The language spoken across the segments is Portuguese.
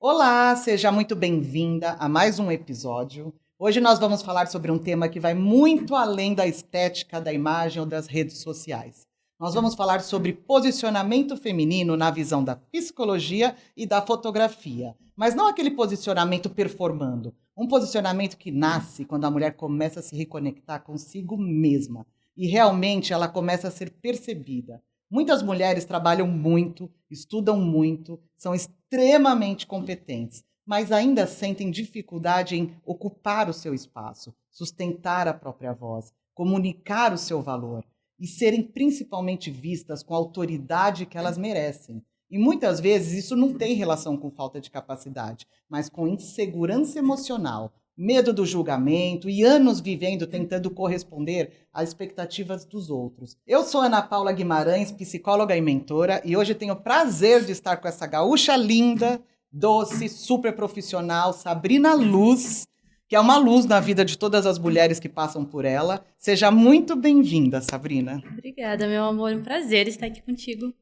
Olá, seja muito bem-vinda a mais um episódio. Hoje nós vamos falar sobre um tema que vai muito além da estética, da imagem ou das redes sociais. Nós vamos falar sobre posicionamento feminino na visão da psicologia e da fotografia, mas não aquele posicionamento performando, um posicionamento que nasce quando a mulher começa a se reconectar consigo mesma e realmente ela começa a ser percebida. Muitas mulheres trabalham muito, estudam muito, são extremamente competentes, mas ainda sentem dificuldade em ocupar o seu espaço, sustentar a própria voz, comunicar o seu valor e serem principalmente vistas com a autoridade que elas merecem. E muitas vezes isso não tem relação com falta de capacidade, mas com insegurança emocional, medo do julgamento e anos vivendo tentando corresponder às expectativas dos outros. Eu sou Ana Paula Guimarães, psicóloga e mentora, e hoje tenho o prazer de estar com essa gaúcha linda, doce, super profissional, Sabrina Luz, que é uma luz na vida de todas as mulheres que passam por ela. Seja muito bem-vinda, Sabrina. Obrigada, meu amor. Um prazer estar aqui contigo.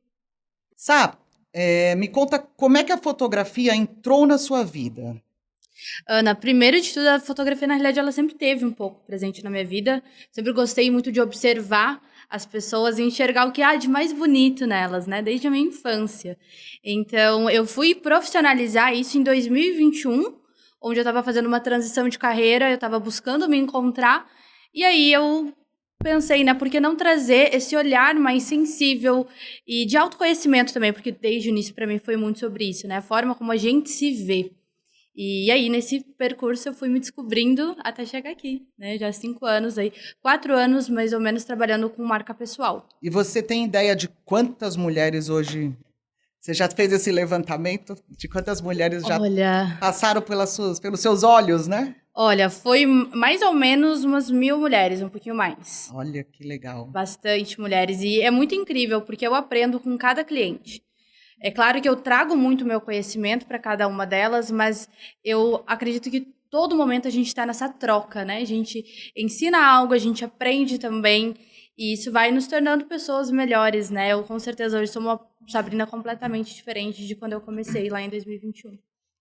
Sá, me conta como é que a fotografia entrou na sua vida. Ana, primeiro de tudo, a fotografia, na realidade, ela sempre teve um pouco presente na minha vida. Sempre gostei muito de observar as pessoas e enxergar o que há de mais bonito nelas, né? Desde a minha infância. Então, eu fui profissionalizar isso em 2021, onde eu estava fazendo uma transição de carreira, eu estava buscando me encontrar. E aí eu pensei, né, por que não trazer esse olhar mais sensível e de autoconhecimento também, porque desde o início para mim foi muito sobre isso, né, a forma como a gente se vê. E aí, nesse percurso, eu fui me descobrindo até chegar aqui, né, já há 5 anos aí, 4 anos mais ou menos trabalhando com marca pessoal. E você tem ideia de quantas mulheres hoje... Você já fez esse levantamento de quantas mulheres já Olha, passaram pelos seus olhos, né? olha, foi mais ou menos umas 1.000 mulheres, um pouquinho mais. Olha que legal. Bastante mulheres. E é muito incrível, porque eu aprendo com cada cliente. É claro que eu trago muito meu conhecimento para cada uma delas, mas eu acredito que todo momento a gente está nessa troca, né? A gente ensina algo, a gente aprende também, e isso vai nos tornando pessoas melhores, né? Eu com certeza hoje sou uma Sabrina completamente diferente de quando eu comecei lá em 2021.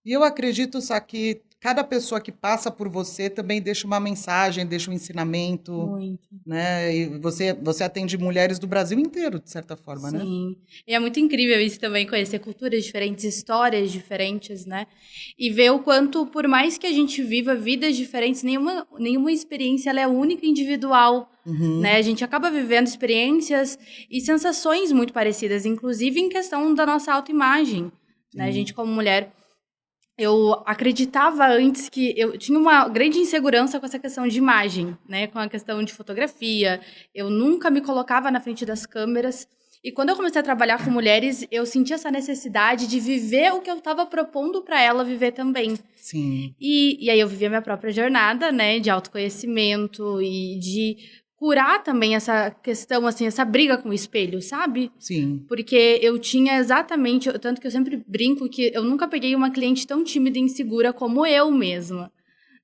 E eu acredito, só que cada pessoa que passa por você também deixa uma mensagem, deixa um ensinamento, Muito. né? E você atende mulheres do Brasil inteiro, de certa forma, né? Sim. E é muito incrível isso também, conhecer culturas diferentes, histórias diferentes, né? E ver o quanto, por mais que a gente viva vidas diferentes, nenhuma experiência ela é única e individual, né? Uhum. A gente acaba vivendo experiências e sensações muito parecidas, inclusive em questão da nossa autoimagem, né? A Sim. gente como mulher, eu acreditava antes que eu tinha uma grande insegurança com essa questão de imagem, né? Com a questão de fotografia. Eu nunca me colocava na frente das câmeras. E quando eu comecei a trabalhar com mulheres, eu senti essa necessidade de viver o que eu estava propondo para ela viver também. Sim. E aí eu vivi a minha própria jornada, né? De autoconhecimento e de curar também essa questão, assim, essa briga com o espelho, sabe? Sim. Porque eu tinha exatamente, tanto que eu sempre brinco que eu nunca peguei uma cliente tão tímida e insegura como eu mesma,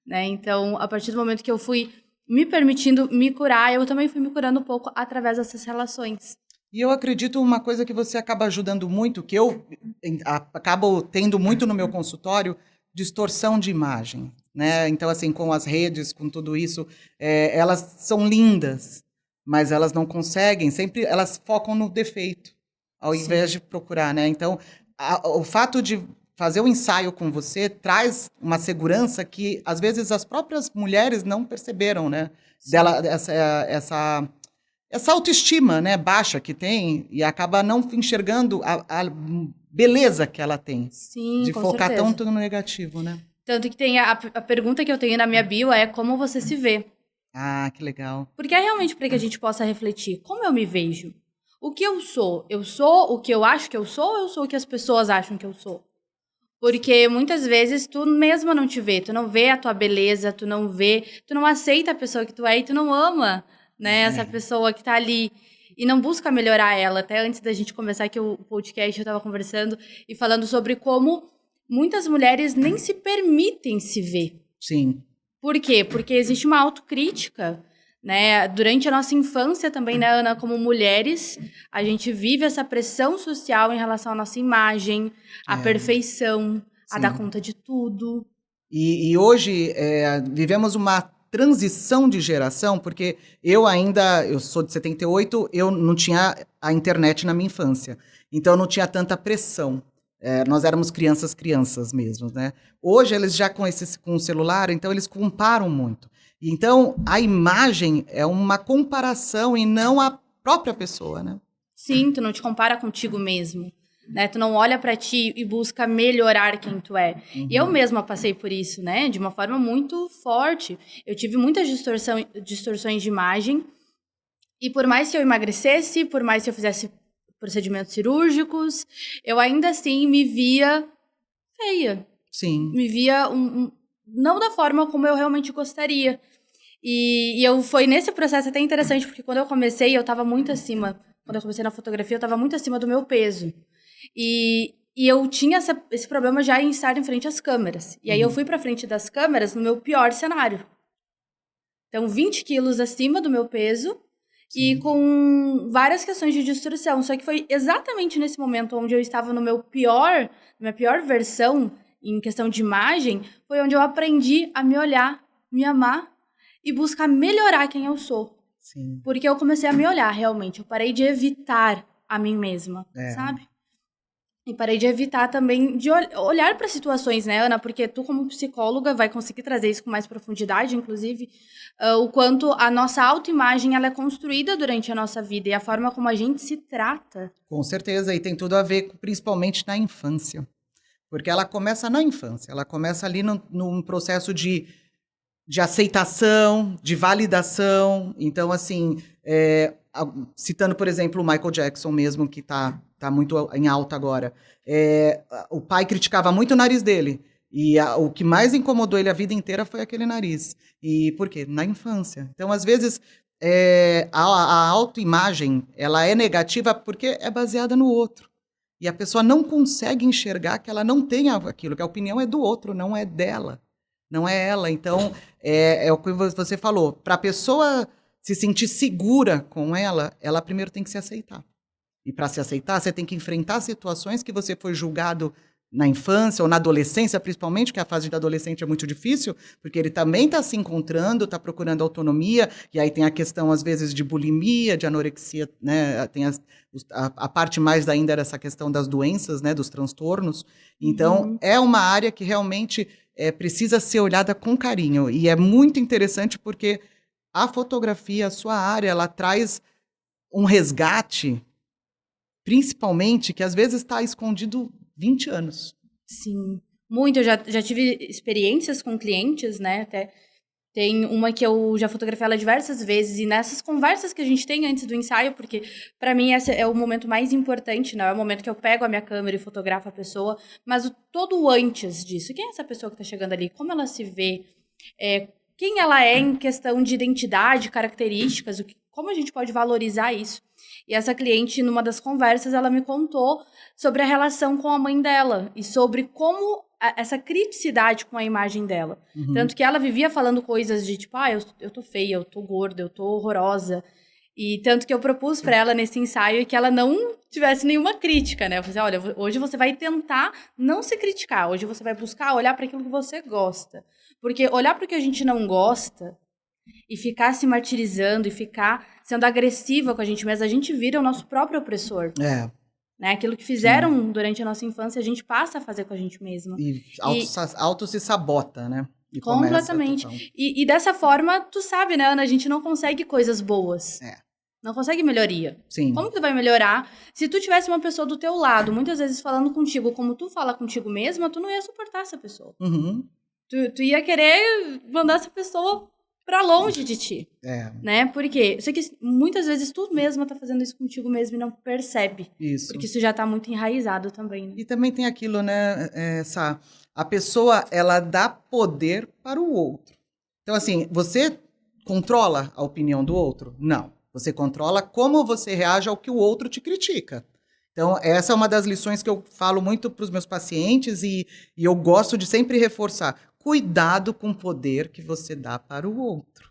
né? Então, a partir do momento que eu fui me permitindo me curar, eu também fui me curando um pouco através dessas relações. E eu acredito uma coisa que você acaba ajudando muito, que eu acabo tendo muito no meu consultório, distorção de imagem, né? Então, assim, com as redes, com tudo isso, elas são lindas, mas elas não conseguem, sempre elas focam no defeito, ao invés Sim. de procurar, né? Então, o fato de fazer o ensaio com você traz uma segurança que, às vezes, as próprias mulheres não perceberam, né? Sim. Dela, essa autoestima, né, baixa que tem e acaba não enxergando a beleza que ela tem, Sim, de com focar certeza. tanto no negativo, né? Tanto que tem a pergunta que eu tenho na minha bio é como você se vê? Ah, que legal. Porque é realmente para que a gente possa refletir. Como eu me vejo? O que eu sou? Eu sou o que eu acho que eu sou ou eu sou o que as pessoas acham que eu sou? Porque muitas vezes tu mesma não te vê, tu não vê a tua beleza, tu não aceita a pessoa que tu é e tu não ama, né, essa É, pessoa que tá ali e não busca melhorar ela. Até antes da gente começar aqui o podcast, eu tava conversando e falando sobre como muitas mulheres nem se permitem se ver. sim, Por quê? Porque existe uma autocrítica, né? Durante a nossa infância também, né, Ana, como mulheres, a gente vive essa pressão social em relação à nossa imagem, à é, perfeição, a dar conta de tudo. E hoje vivemos uma transição de geração, porque eu sou de 78, eu não tinha a internet na minha infância, então não tinha tanta pressão. Nós éramos crianças mesmo, né? Hoje eles já com o celular, então eles comparam muito. Então a imagem é uma comparação e não a própria pessoa, né? Sim, tu não te compara contigo mesmo. Né? Tu não olha pra ti e busca melhorar quem tu é. Uhum. E eu mesma passei por isso, né? De uma forma muito forte. Eu tive muitas distorções de imagem. E por mais que eu emagrecesse, por mais que eu fizesse procedimentos cirúrgicos, eu ainda assim me via feia. Sim. Me via não da forma como eu realmente gostaria. E foi nesse processo até interessante, porque quando eu comecei, eu tava muito acima. Quando eu comecei na fotografia, eu tava muito acima do meu peso. E eu tinha esse problema já em estar em frente às câmeras. E aí eu fui pra frente das câmeras no meu pior cenário. Então, 20 quilos acima do meu peso. Sim. E com várias questões de distorção. Só que foi exatamente nesse momento onde eu estava na minha pior versão, em questão de imagem, foi onde eu aprendi a me olhar, me amar e buscar melhorar quem eu sou. Sim. Porque eu comecei a me olhar, realmente. Eu parei de evitar a mim mesma, sabe? E parei de evitar também de olhar para situações, né, Ana? Porque tu, como psicóloga, vai conseguir trazer isso com mais profundidade, inclusive, o quanto a nossa autoimagem ela é construída durante a nossa vida e a forma como a gente se trata. Com certeza, e tem tudo a ver principalmente na infância. Porque ela começa na infância, ela começa ali num processo de aceitação, de validação. Então, assim, citando, por exemplo, o Michael Jackson mesmo, que tá muito em alta agora. O pai criticava muito o nariz dele. E o que mais incomodou ele a vida inteira foi aquele nariz. E por quê? Na infância. Então, às vezes, a autoimagem, ela é negativa porque é baseada no outro. E a pessoa não consegue enxergar que ela não tem aquilo, que a opinião é do outro, não é dela. Não é ela. Então, é o que você falou. Para a pessoa se sentir segura com ela primeiro tem que se aceitar. E para se aceitar, você tem que enfrentar situações que você foi julgado na infância ou na adolescência, principalmente, porque a fase da adolescente é muito difícil, porque ele também está se encontrando, está procurando autonomia, e aí tem a questão, às vezes, de bulimia, de anorexia, né? Tem a parte mais ainda dessa questão das doenças, né? Dos transtornos. Então, é uma área que realmente precisa ser olhada com carinho. E é muito interessante porque a fotografia, a sua área, ela traz um resgate, principalmente, que às vezes está escondido 20 anos. Sim, muito. Eu já tive experiências com clientes, né? Até tem uma que eu já fotografei ela diversas vezes, e nessas conversas que a gente tem antes do ensaio, porque para mim esse é o momento mais importante, né? É o momento que eu pego a minha câmera e fotografo a pessoa, mas todo antes disso. Quem é essa pessoa que está chegando ali? Como ela se vê? Quem ela é em questão de identidade, características, como a gente pode valorizar isso? E essa cliente, numa das conversas, ela me contou sobre a relação com a mãe dela e sobre como essa criticidade com a imagem dela. Tanto que ela vivia falando coisas de tipo, eu tô feia, eu tô gorda, eu tô horrorosa. E tanto que eu propus para ela nesse ensaio que ela não tivesse nenhuma crítica, né? Eu falei, olha, hoje você vai tentar não se criticar, hoje você vai buscar olhar para aquilo que você gosta. Porque olhar para o que a gente não gosta e ficar se martirizando e ficar sendo agressiva com a gente vira o nosso próprio opressor. Né? Aquilo que fizeram durante a nossa infância, a gente passa a fazer com a gente mesmo. E auto se sabota, né? E completamente. E dessa forma, tu sabe, né, Ana? A gente não consegue coisas boas. Não consegue melhoria. Sim. Como que tu vai melhorar? Se tu tivesse uma pessoa do teu lado, muitas vezes falando contigo como tu fala contigo mesma, tu não ia suportar essa pessoa. Tu ia querer mandar essa pessoa pra longe de ti. Né? Porque eu sei que muitas vezes tu mesma tá fazendo isso contigo mesmo e não percebe. Isso. Porque isso já tá muito enraizado também. Né? E também tem aquilo, né, a pessoa, ela dá poder para o outro. Então, assim, você controla a opinião do outro? Não. Você controla como você reage ao que o outro te critica. Então, essa é uma das lições que eu falo muito para os meus pacientes e eu gosto de sempre reforçar. Cuidado com o poder que você dá para o outro.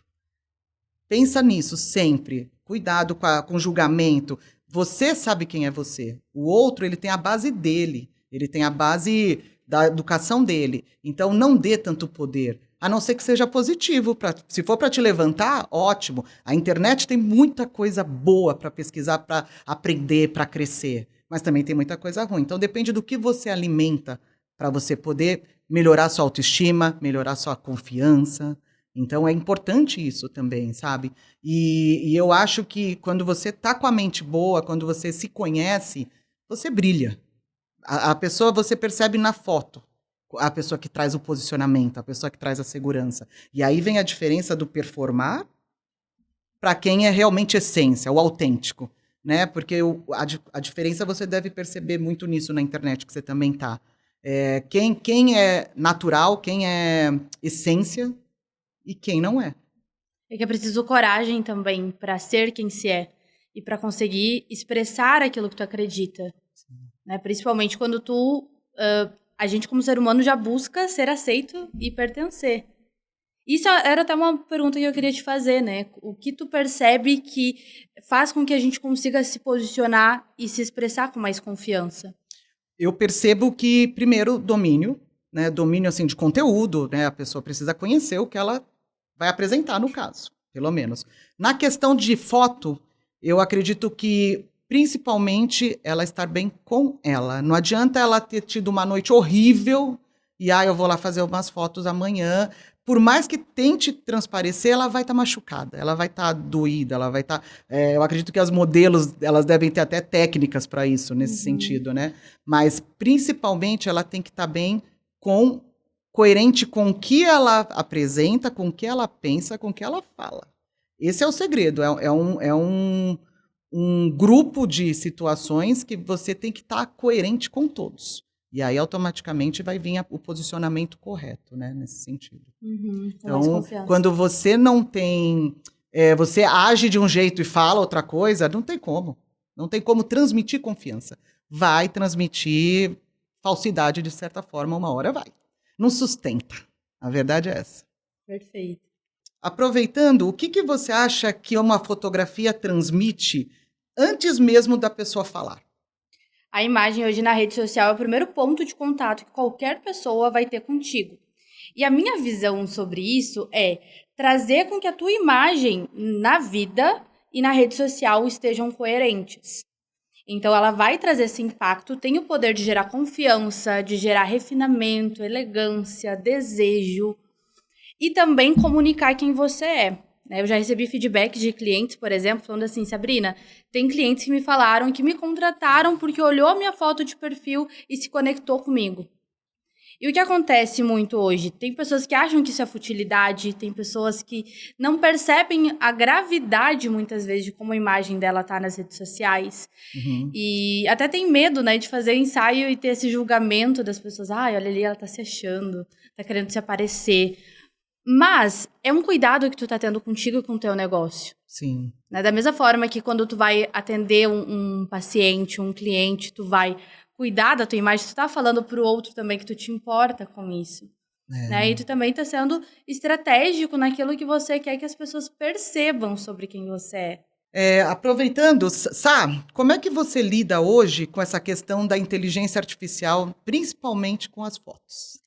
Pensa nisso sempre. Cuidado com o julgamento. Você sabe quem é você. O outro, ele tem a base dele. Ele tem a base da educação dele. Então, não dê tanto poder, a não ser que seja positivo. Se for para te levantar, ótimo. A internet tem muita coisa boa para pesquisar, para aprender, para crescer. Mas também tem muita coisa ruim. Então, depende do que você alimenta para você poder melhorar sua autoestima, melhorar sua confiança. Então, é importante isso também, sabe? E eu acho que quando você tá com a mente boa, quando você se conhece, você brilha. A pessoa você percebe na foto. A pessoa que traz o posicionamento, a pessoa que traz a segurança. E aí vem a diferença do performar para quem é realmente essência, o autêntico, né? Porque a diferença você deve perceber muito nisso na internet, que você também tá. Quem é natural, quem é essência e quem não é. É que é preciso coragem também para ser quem se é e para conseguir expressar aquilo que tu acredita, né? Principalmente quando a gente como ser humano já busca ser aceito e pertencer. Isso era até uma pergunta que eu queria te fazer, né? O que tu percebe que faz com que a gente consiga se posicionar e se expressar com mais confiança? Eu percebo que, primeiro, domínio, né? Domínio, assim, de conteúdo, né? A pessoa precisa conhecer o que ela vai apresentar, no caso, pelo menos. Na questão de foto, eu acredito que, principalmente, ela estar bem com ela. Não adianta ela ter tido uma noite horrível e, eu vou lá fazer umas fotos amanhã. Por mais que tente transparecer, ela vai estar machucada, ela vai estar doída, ela vai estar... eu acredito que as modelos, elas devem ter até técnicas para isso, nesse sentido, né? Mas, principalmente, ela tem que estar bem coerente com o que ela apresenta, com o que ela pensa, com o que ela fala. Esse é o segredo, é um grupo de situações que você tem que estar coerente com todos. E aí, automaticamente, vai vir o posicionamento correto, né, nesse sentido. Com mais Então, confiança. quando você não tem... você age de um jeito e fala outra coisa, não tem como. Não tem como transmitir confiança. Vai transmitir falsidade, de certa forma, uma hora vai. Não sustenta. A verdade é essa. Perfeito. Aproveitando, o que você acha que uma fotografia transmite antes mesmo da pessoa falar? A imagem hoje na rede social é o primeiro ponto de contato que qualquer pessoa vai ter contigo. E a minha visão sobre isso é trazer com que a tua imagem na vida e na rede social estejam coerentes. Então, ela vai trazer esse impacto, tem o poder de gerar confiança, de gerar refinamento, elegância, desejo e também comunicar quem você é. Eu já recebi feedback de clientes, por exemplo, falando assim, Sabrina, tem clientes que me falaram que me contrataram porque olhou a minha foto de perfil e se conectou comigo. E o que acontece muito hoje? Tem pessoas que acham que isso é futilidade, tem pessoas que não percebem a gravidade, muitas vezes, de como a imagem dela tá nas redes sociais. E até tem medo, né, de fazer ensaio e ter esse julgamento das pessoas. Olha ali, ela tá se achando, tá querendo se aparecer. Mas é um cuidado que tu tá tendo contigo e com o teu negócio. Sim. Né? Da mesma forma que quando tu vai atender um paciente, um cliente, tu vai cuidar da tua imagem, tu tá falando pro outro também que tu te importa com isso. Né? E tu também tá sendo estratégico naquilo que você quer que as pessoas percebam sobre quem você é. Aproveitando, Sá, como é que você lida hoje com essa questão da inteligência artificial, principalmente com as fotos?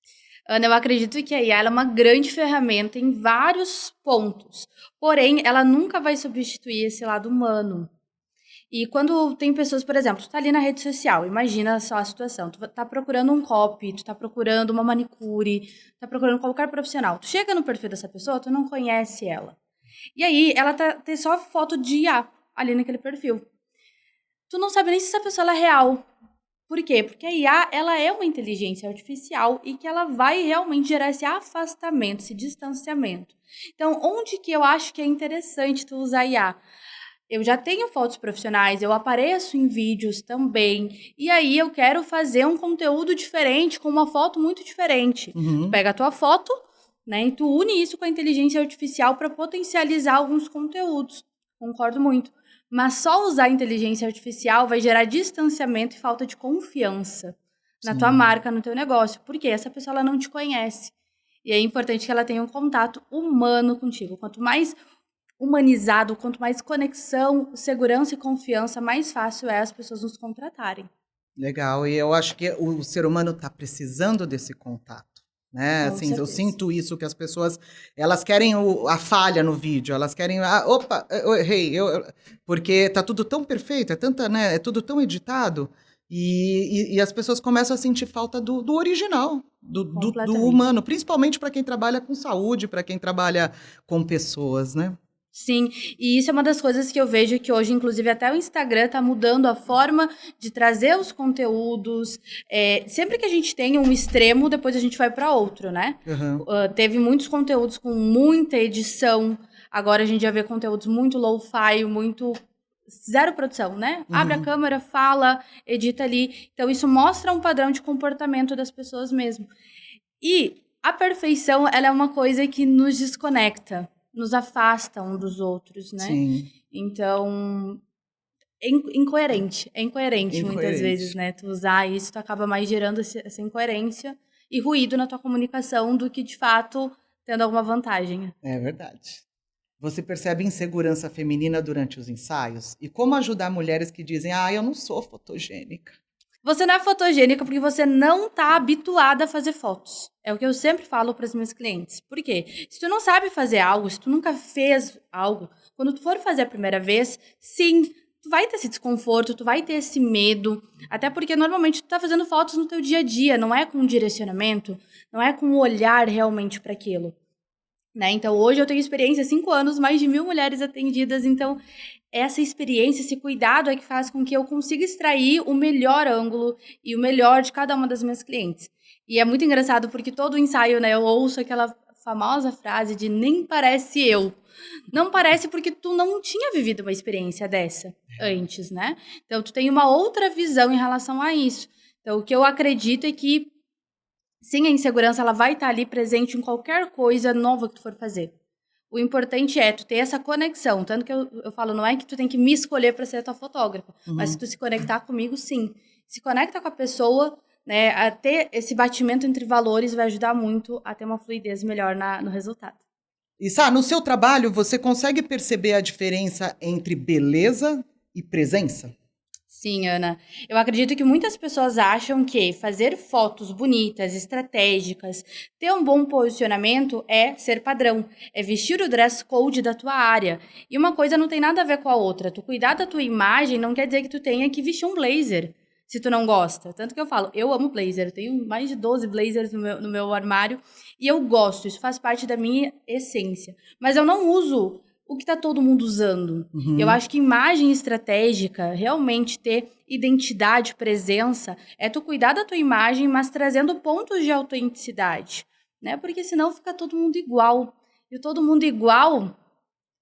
Ana, eu acredito que a IA ela é uma grande ferramenta em vários pontos. Porém, ela nunca vai substituir esse lado humano. E quando tem pessoas, por exemplo, tu tá ali na rede social, imagina só a situação, tu tá procurando um copy, tu tá procurando uma manicure, tá procurando qualquer profissional. Tu chega no perfil dessa pessoa, tu não conhece ela. E aí, ela tem só foto de IA ali naquele perfil. Tu não sabe nem se essa pessoa ela é real. Por quê? Porque a IA, ela é uma inteligência artificial e que ela vai realmente gerar esse afastamento, esse distanciamento. Então, onde que eu acho que é interessante tu usar a IA? Eu já tenho fotos profissionais, eu apareço em vídeos também, e aí eu quero fazer um conteúdo diferente, com uma foto muito diferente. Tu pega a tua foto, né, e tu une isso com a inteligência artificial para potencializar alguns conteúdos. Concordo muito. Mas só usar a inteligência artificial vai gerar distanciamento e falta de confiança na tua marca, no teu negócio. Porque essa pessoa ela não te conhece. E é importante que ela tenha um contato humano contigo. Quanto mais humanizado, quanto mais conexão, segurança e confiança, mais fácil é as pessoas nos contratarem. Legal, e eu acho que o ser humano está precisando desse contato, né? Com Assim, eu certeza. sinto isso, que as pessoas, elas querem a falha no vídeo, elas querem, opa, eu errei, porque tá tudo tão perfeito, é tanta, né? É tudo tão editado, e as pessoas começam a sentir falta do original, do Completamente. humano, principalmente para quem trabalha com saúde, para quem trabalha com pessoas, né? Sim, e isso é uma das coisas que eu vejo que hoje, inclusive, até o Instagram está mudando a forma de trazer os conteúdos. Sempre que a gente tem um extremo, depois a gente vai para outro, né? Uhum, Teve muitos conteúdos com muita edição, agora a gente já vê conteúdos muito low-fi, muito zero produção, né? Abre a uhum. câmera, fala, edita ali. Então, isso mostra um padrão de comportamento das pessoas mesmo. E a perfeição, ela é uma coisa que nos desconecta, nos afasta um dos outros, né? Sim, Então, é incoerente muitas vezes, incoerente. né? Tu usar isso, tu acaba mais gerando essa incoerência e ruído na tua comunicação do que, de fato, tendo alguma vantagem. É verdade. Você percebe insegurança feminina durante os ensaios? E como ajudar mulheres que dizem, eu não sou fotogênica? Você não é fotogênica porque você não está habituada a fazer fotos. É o que eu sempre falo para as minhas clientes. Por quê? Se tu não sabe fazer algo, se tu nunca fez algo, quando tu for fazer a primeira vez, sim, tu vai ter esse desconforto, tu vai ter esse medo. Até porque normalmente tu tá fazendo fotos no teu dia a dia, não é com um direcionamento, não é com um olhar realmente para aquilo. Né? Então, hoje eu tenho experiência, 5 anos, mais de 1.000 mulheres atendidas. Então, essa experiência, esse cuidado é que faz com que eu consiga extrair o melhor ângulo e o melhor de cada uma das minhas clientes. E é muito engraçado porque todo ensaio, né, eu ouço aquela famosa frase de nem parece eu. Não parece porque tu não tinha vivido uma experiência dessa antes, né? Então, tu tem uma outra visão em relação a isso. Então, o que eu acredito é que sim, a insegurança ela vai estar ali presente em qualquer coisa nova que tu for fazer. O importante é tu ter essa conexão. Tanto que eu falo, não é que tu tem que me escolher para ser a tua fotógrafa, mas se Uhum. tu se conectar comigo, sim. Se conecta com a pessoa, né? A ter esse batimento entre valores vai ajudar muito a ter uma fluidez melhor no resultado. E no seu trabalho, você consegue perceber a diferença entre beleza e presença? Sim, Ana. Eu acredito que muitas pessoas acham que fazer fotos bonitas, estratégicas, ter um bom posicionamento é ser padrão, é vestir o dress code da tua área. E uma coisa não tem nada a ver com a outra. Tu cuidar da tua imagem não quer dizer que tu tenha que vestir um blazer, se tu não gosta. Tanto que eu falo, eu amo blazer, eu tenho mais de 12 blazers no meu armário e eu gosto, isso faz parte da minha essência. Mas eu não uso o que tá todo mundo usando. Eu Uhum. acho que imagem estratégica, realmente ter identidade, presença, é tu cuidar da tua imagem, mas trazendo pontos de autenticidade, né? Porque senão fica todo mundo igual. E todo mundo igual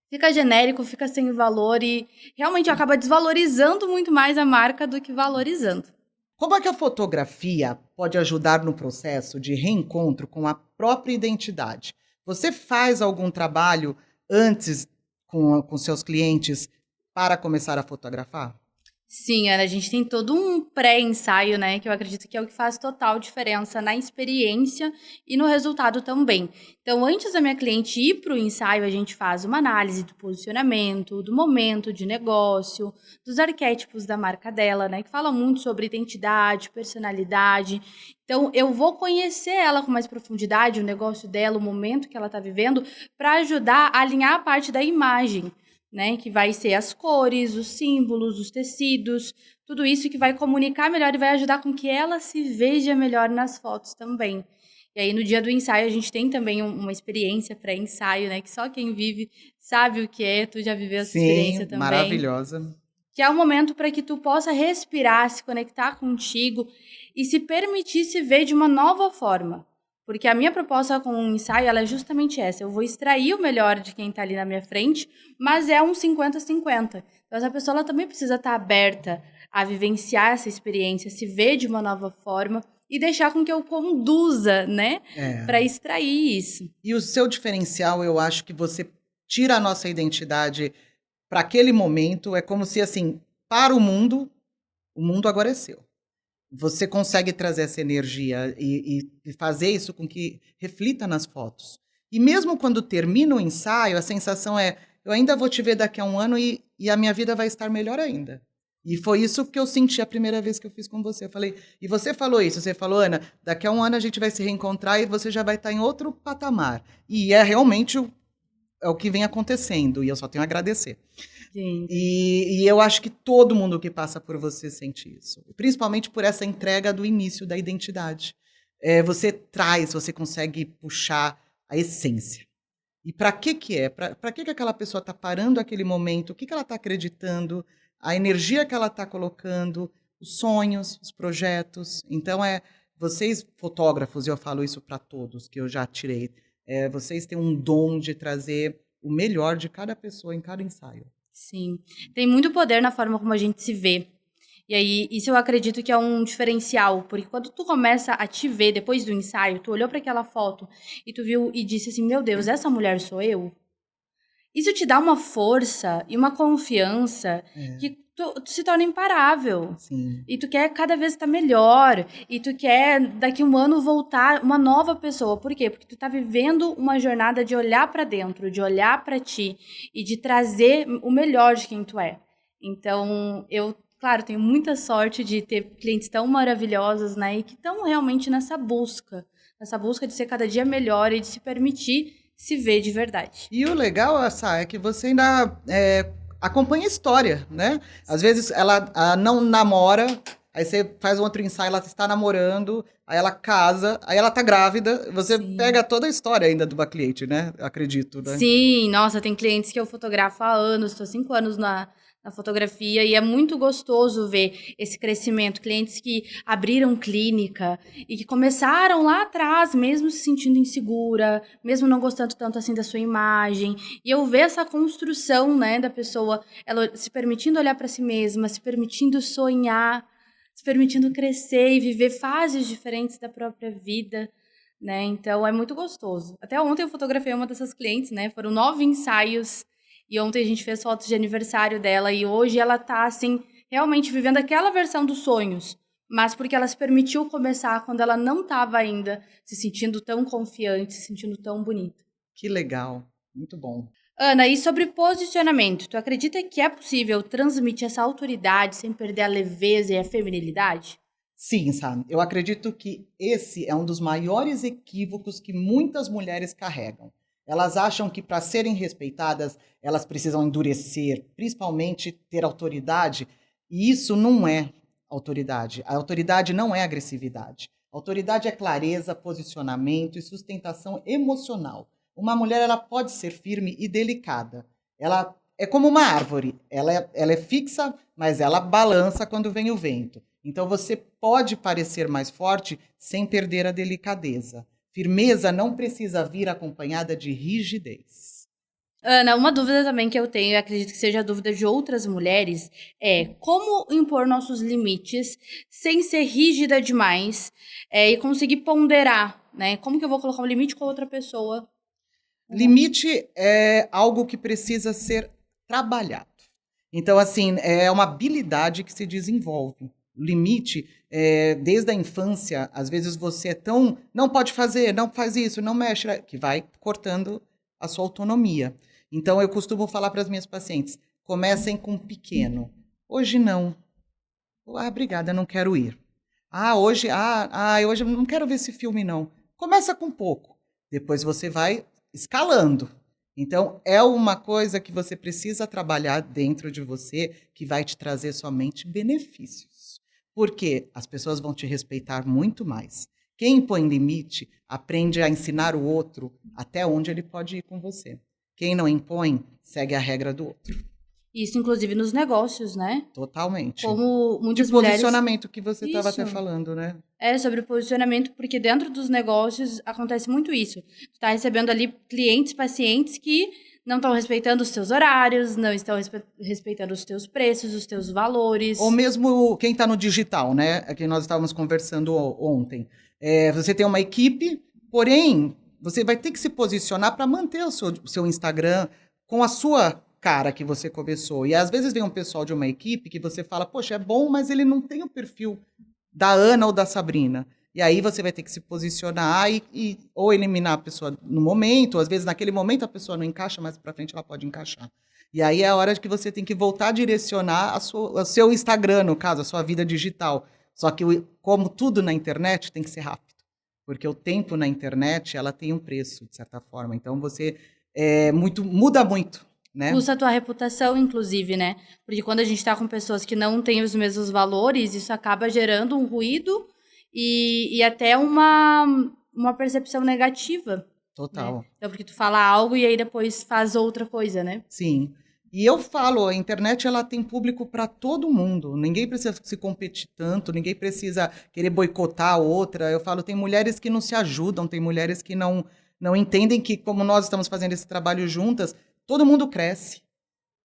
fica genérico, fica sem valor e realmente acaba desvalorizando muito mais a marca do que valorizando. Como é que a fotografia pode ajudar no processo de reencontro com a própria identidade? Você faz algum trabalho antes com seus clientes para começar a fotografar? Sim, Ana, a gente tem todo um pré-ensaio, né, que eu acredito que é o que faz total diferença na experiência e no resultado também. Então, antes da minha cliente ir para o ensaio, a gente faz uma análise do posicionamento, do momento de negócio, dos arquétipos da marca dela, né, que fala muito sobre identidade, personalidade. Então, eu vou conhecer ela com mais profundidade, o negócio dela, o momento que ela está vivendo, para ajudar a alinhar a parte da imagem, né, que vai ser as cores, os símbolos, os tecidos, tudo isso que vai comunicar melhor e vai ajudar com que ela se veja melhor nas fotos também. E aí, no dia do ensaio, a gente tem também uma experiência pré-ensaio, né, que só quem vive sabe o que é, tu já viveu essa experiência Sim, também, maravilhosa. que é um momento para que tu possa respirar, se conectar contigo e se permitir se ver de uma nova forma. Porque a minha proposta com o ensaio ela é justamente essa. Eu vou extrair o melhor de quem está ali na minha frente, mas é um 50-50. Então, essa pessoa ela também precisa estar aberta a vivenciar essa experiência, se ver de uma nova forma e deixar com que eu conduza, né, É. para extrair isso. E o seu diferencial, eu acho que você tira a nossa identidade para aquele momento, é como se assim, para o mundo agora é seu. Você consegue trazer essa energia e fazer isso com que reflita nas fotos. E mesmo quando termina o ensaio, a sensação é: eu ainda vou te ver daqui a um ano e a minha vida vai estar melhor ainda. E foi isso que eu senti a primeira vez que eu fiz com você. Eu falei, e você falou isso, você falou, Ana, daqui a um ano a gente vai se reencontrar e você já vai estar em outro patamar. E é realmente é o que vem acontecendo, e eu só tenho a agradecer. Sim. E eu acho que todo mundo que passa por você sente isso. Principalmente por essa entrega do início da identidade. Você consegue puxar a essência. E para que é? Para que aquela pessoa está parando aquele momento? O que ela está acreditando? A energia que ela está colocando? Os sonhos, os projetos. Então, vocês, fotógrafos, e eu falo isso para todos que eu já tirei, vocês têm um dom de trazer o melhor de cada pessoa em cada ensaio. Sim. Tem muito poder na forma como a gente se vê. E aí, isso eu acredito que é um diferencial, porque quando tu começa a te ver depois do ensaio, tu olhou para aquela foto e tu viu e disse assim, meu Deus, essa mulher sou eu? Isso te dá uma força e uma confiança que tu se torna imparável. Sim. E tu quer cada vez estar melhor. E tu quer, daqui a um ano, voltar uma nova pessoa. Por quê? Porque tu tá vivendo uma jornada de olhar para dentro, de olhar para ti e de trazer o melhor de quem tu é. Então, eu, claro, tenho muita sorte de ter clientes tão maravilhosos, né? E que estão realmente nessa busca de ser cada dia melhor e de se permitir se ver de verdade. E o legal, Sá, é que você ainda acompanha a história, né? Às vezes ela não namora, aí você faz um outro ensaio, ela está namorando, aí ela casa, aí ela tá grávida, você Sim. pega toda a história ainda do cliente, né? Acredito, né? Sim, nossa, tem clientes que eu fotografo há anos, estou 5 anos na fotografia e é muito gostoso ver esse crescimento. Clientes que abriram clínica e que começaram lá atrás, mesmo se sentindo insegura, mesmo não gostando tanto assim da sua imagem. E eu ver essa construção, né, da pessoa, ela se permitindo olhar para si mesma, se permitindo sonhar, se permitindo crescer e viver fases diferentes da própria vida. Né? Então, é muito gostoso. Até ontem eu fotografei uma dessas clientes, né? Foram 9 ensaios. E ontem a gente fez fotos de aniversário dela. E hoje ela tá, assim, realmente vivendo aquela versão dos sonhos. Mas porque ela se permitiu começar quando ela não estava ainda se sentindo tão confiante, se sentindo tão bonita. Que legal. Muito bom. Ana, e sobre posicionamento? Tu acredita que é possível transmitir essa autoridade sem perder a leveza e a feminilidade? Sim, sabe? Eu acredito que esse é um dos maiores equívocos que muitas mulheres carregam. Elas acham que para serem respeitadas, elas precisam endurecer, principalmente ter autoridade, e isso não é autoridade. A autoridade não é agressividade. A autoridade é clareza, posicionamento e sustentação emocional. Uma mulher ela pode ser firme e delicada. Ela é como uma árvore. Ela é fixa, mas ela balança quando vem o vento. Então você pode parecer mais forte sem perder a delicadeza. Firmeza não precisa vir acompanhada de rigidez. Ana, uma dúvida também que eu tenho, e acredito que seja a dúvida de outras mulheres, é como impor nossos limites sem ser rígida demais e conseguir ponderar, né? Como que eu vou colocar um limite com a outra pessoa? Limite é algo que precisa ser trabalhado. Então, assim, é uma habilidade que se desenvolve. Limite, desde a infância, às vezes você é tão... Não pode fazer, não faz isso, não mexe, que vai cortando a sua autonomia. Então, eu costumo falar para as minhas pacientes, comecem com pequeno. Hoje não. Obrigada, não quero ir. Hoje eu não quero ver esse filme, não. Começa com pouco. Depois você vai escalando. Então, é uma coisa que você precisa trabalhar dentro de você que vai te trazer somente benefícios. Porque as pessoas vão te respeitar muito mais. Quem impõe limite aprende a ensinar o outro até onde ele pode ir com você. Quem não impõe, segue a regra do outro. Isso, inclusive, nos negócios, né? Totalmente. Como muitas de mulheres... posicionamento que você estava até Isso. falando, né? É, sobre o posicionamento, porque dentro dos negócios acontece muito isso. Tu tá recebendo ali clientes, pacientes que não estão respeitando os teus horários, não estão respeitando os teus preços, os teus valores. Ou mesmo quem está no digital, né? É que nós estávamos conversando ontem. Você tem uma equipe, porém, você vai ter que se posicionar para manter o seu Instagram com a sua cara que você começou. E às vezes vem um pessoal de uma equipe que você fala, poxa, é bom, mas ele não tem o perfil da Ana ou da Sabrina. E aí você vai ter que se posicionar ou eliminar a pessoa no momento, ou às vezes naquele momento a pessoa não encaixa, mas para frente ela pode encaixar. E aí é a hora de que você tem que voltar a direcionar o seu Instagram, no caso, a sua vida digital. Só que, como tudo na internet, tem que ser rápido. Porque o tempo na internet, ela tem um preço, de certa forma. Então, você muda muito, né? Custa a tua reputação, inclusive, né? Porque quando a gente tá com pessoas que não têm os mesmos valores, isso acaba gerando um ruído e até uma percepção negativa. Total. Né? Então, porque tu fala algo e aí depois faz outra coisa, né? Sim. E eu falo, a internet ela tem público para todo mundo. Ninguém precisa se competir tanto, ninguém precisa querer boicotar a outra. Eu falo, tem mulheres que não se ajudam, tem mulheres que não entendem que, como nós estamos fazendo esse trabalho juntas, todo mundo cresce.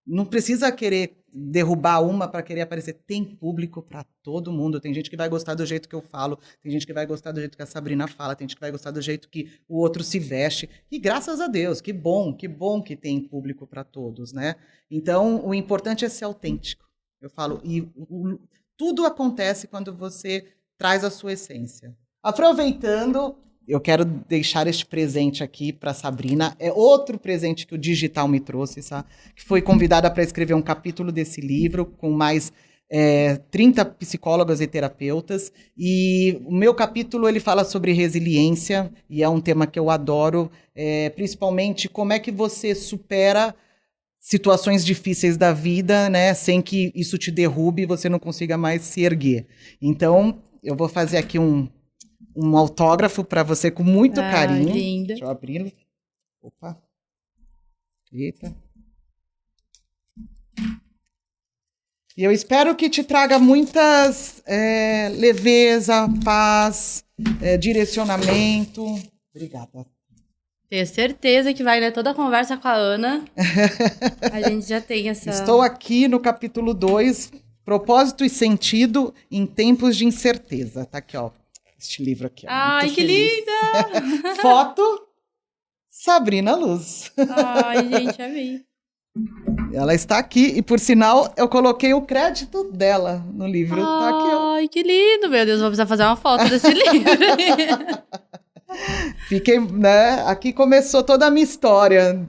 Não precisa querer derrubar uma para querer aparecer. Tem público para todo mundo. Tem gente que vai gostar do jeito que eu falo, tem gente que vai gostar do jeito que a Sabrina fala, tem gente que vai gostar do jeito que o outro se veste. E graças a Deus, que bom que tem público para todos, né? Então, o importante é ser autêntico. Eu falo, tudo acontece quando você traz a sua essência. Aproveitando, eu quero deixar este presente aqui para Sabrina. É outro presente que o digital me trouxe, sabe? Que foi convidada para escrever um capítulo desse livro com mais 30 psicólogas e terapeutas. E o meu capítulo ele fala sobre resiliência e é um tema que eu adoro, principalmente como é que você supera situações difíceis da vida, né, sem que isso te derrube e você não consiga mais se erguer. Então, eu vou fazer aqui um autógrafo para você com muito carinho. Linda. Deixa eu abrir. Opa. Eita. E eu espero que te traga muitas leveza, paz, direcionamento. Obrigada. Tenho certeza que vai ler toda a conversa com a Ana. A gente já tem essa... Estou aqui no capítulo 2, Propósito e Sentido em Tempos de Incerteza. Tá aqui, ó. Este livro aqui. Ó, ai, que linda! Foto, Sabrina Luz. Ai, gente, amei. Ela está aqui e, por sinal, eu coloquei o crédito dela no livro. Tá aqui, ó. Ai, que lindo! Meu Deus, vou precisar fazer uma foto desse livro. Fiquei, né? Aqui começou toda a minha história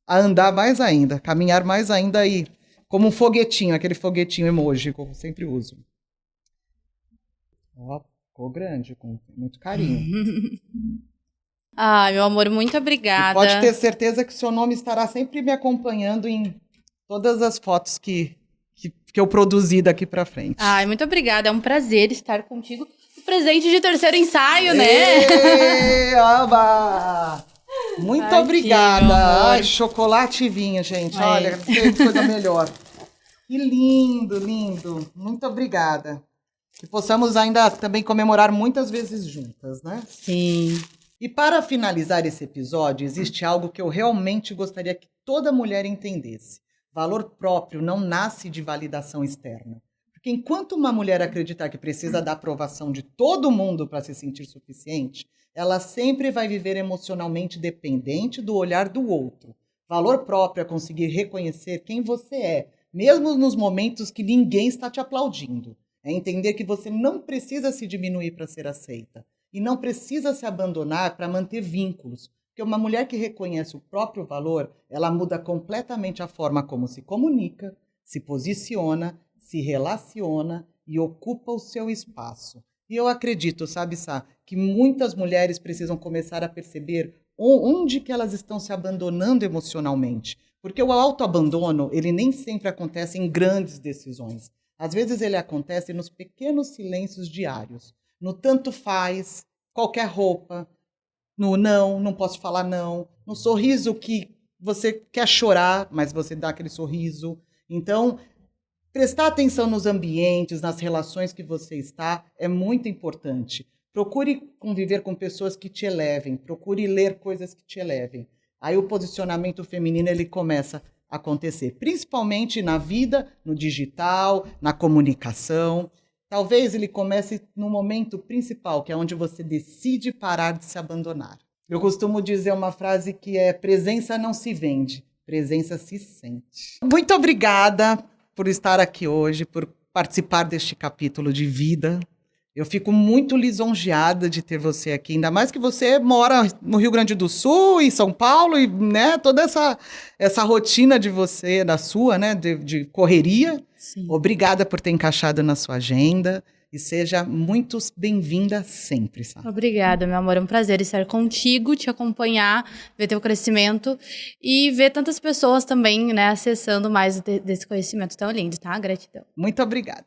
a andar mais ainda, caminhar mais ainda aí, como um foguetinho, aquele foguetinho emoji que eu sempre uso. Ó. Ficou grande, com muito carinho. Ai, meu amor, muito obrigada. E pode ter certeza que seu nome estará sempre me acompanhando em todas as fotos que eu produzi daqui pra frente. Ai, muito obrigada. É um prazer estar contigo. O presente de terceiro ensaio, né? Ei, oba! Muito obrigada. Ai, chocolate e vinho, gente. Ai. Olha, não tem coisa melhor. Que lindo, lindo. Muito obrigada. Que possamos ainda também comemorar muitas vezes juntas, né? Sim. E para finalizar esse episódio, existe algo que eu realmente gostaria que toda mulher entendesse. Valor próprio não nasce de validação externa. Porque enquanto uma mulher acreditar que precisa da aprovação de todo mundo para se sentir suficiente, ela sempre vai viver emocionalmente dependente do olhar do outro. Valor próprio é conseguir reconhecer quem você é, mesmo nos momentos que ninguém está te aplaudindo. É entender que você não precisa se diminuir para ser aceita. E não precisa se abandonar para manter vínculos. Porque uma mulher que reconhece o próprio valor, ela muda completamente a forma como se comunica, se posiciona, se relaciona e ocupa o seu espaço. E eu acredito, sabe, Sá, que muitas mulheres precisam começar a perceber onde que elas estão se abandonando emocionalmente. Porque o autoabandono, ele nem sempre acontece em grandes decisões. Às vezes ele acontece nos pequenos silêncios diários, no tanto faz, qualquer roupa, no não posso falar não, no sorriso que você quer chorar, mas você dá aquele sorriso. Então, prestar atenção nos ambientes, nas relações que você está, é muito importante. Procure conviver com pessoas que te elevem, procure ler coisas que te elevem. Aí o posicionamento feminino ele começa acontecer, principalmente na vida, no digital, na comunicação. Talvez ele comece no momento principal, que é onde você decide parar de se abandonar. Eu costumo dizer uma frase que é: presença não se vende, presença se sente. Muito obrigada por estar aqui hoje, por participar deste capítulo de vida. Eu fico muito lisonjeada de ter você aqui, ainda mais que você mora no Rio Grande do Sul, em São Paulo, e né, toda essa rotina de você, da sua, né, de correria. Sim. Obrigada por ter encaixado na sua agenda e seja muito bem-vinda sempre, sabe? Obrigada, meu amor. É um prazer estar contigo, te acompanhar, ver teu crescimento e ver tantas pessoas também, né, acessando mais desse conhecimento tão lindo, tá? Gratidão. Muito obrigada.